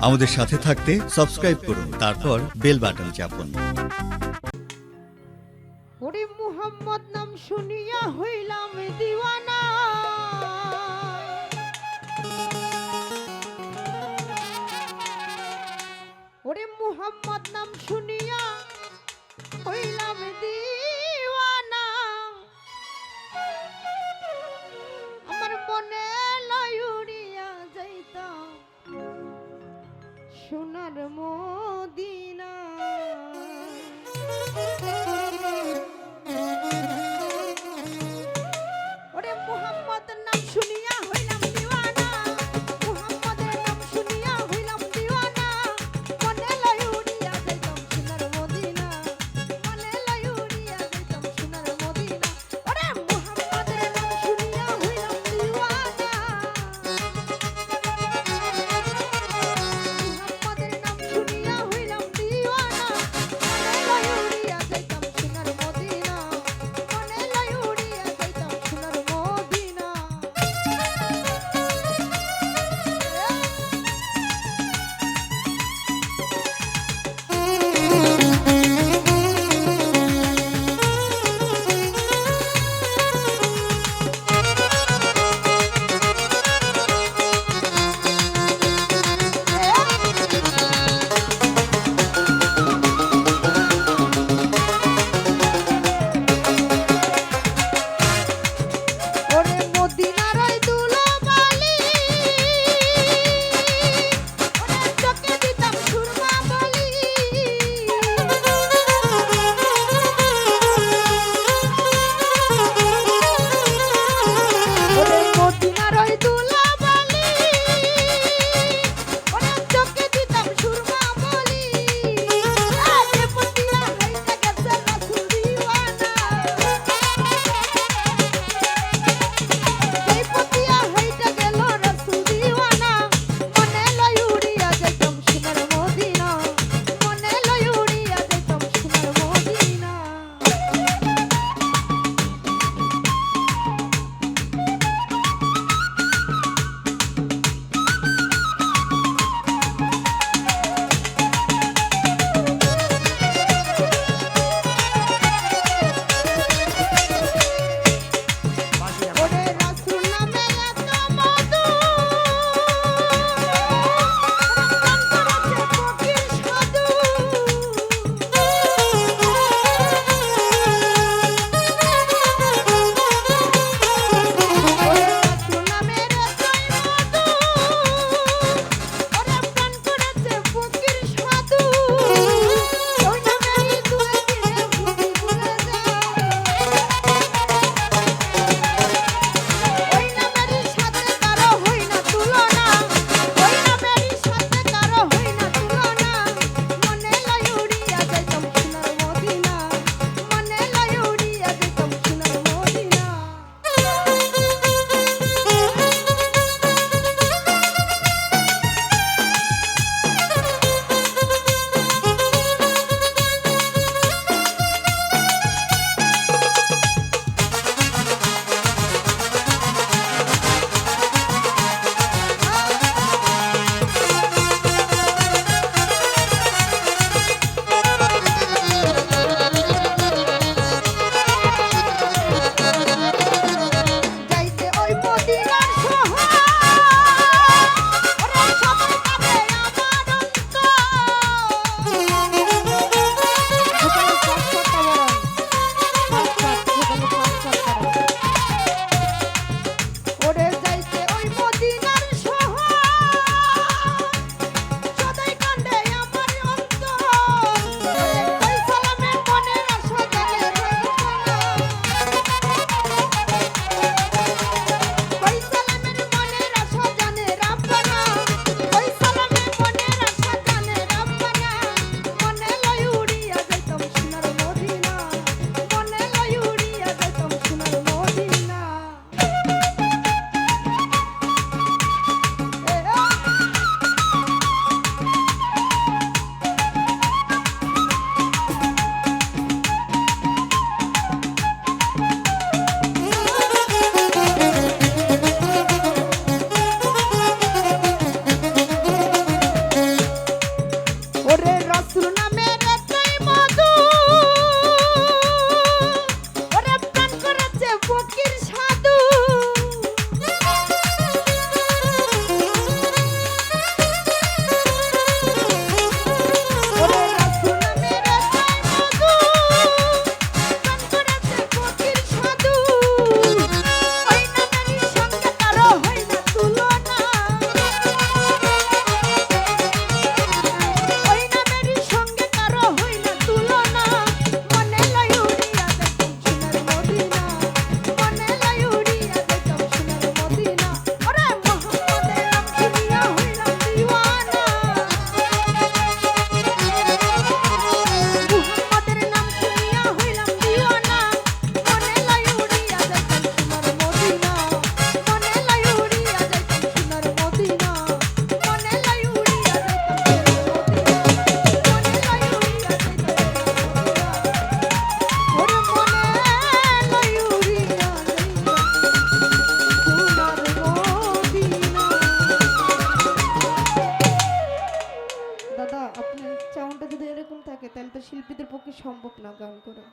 আমাদের সাথে থাকতে সাবস্ক্রাইব করুন, তারপর বেল বাটন চাপুন। ওরে মুহাম্মদ নাম শুনিয়া হইলাম দিওয়ানা, ওরে মুহাম্মদ নাম শুনিয়া হইলাম দিওয়ানা, আমার মনে লয় উড়িয়া যাইতাম সোনার মদিনা। ওরে মুহাম্মদের নাম শুনিয়া হইলাম দিওয়ানা, মুহাম্মদের নাম শুনিয়া হইলাম দিওয়ানা, মনে লয় উড়িয়া যাইতাম সোনার মদিনা, মনে লয় উড়িয়া যাইতাম সোনার মদিনা। ওরে মুহাম্মদের নাম শুনিয়া হইলাম দিওয়ানা, মুহাম্মদের নাম শুনিয়া হইলাম দিওয়ানা, মনে লয় উড়িয়া যাইতাম যদি এরকম থাকে তাহলে তো শিল্পীদের পক্ষে সম্ভব না গান করা।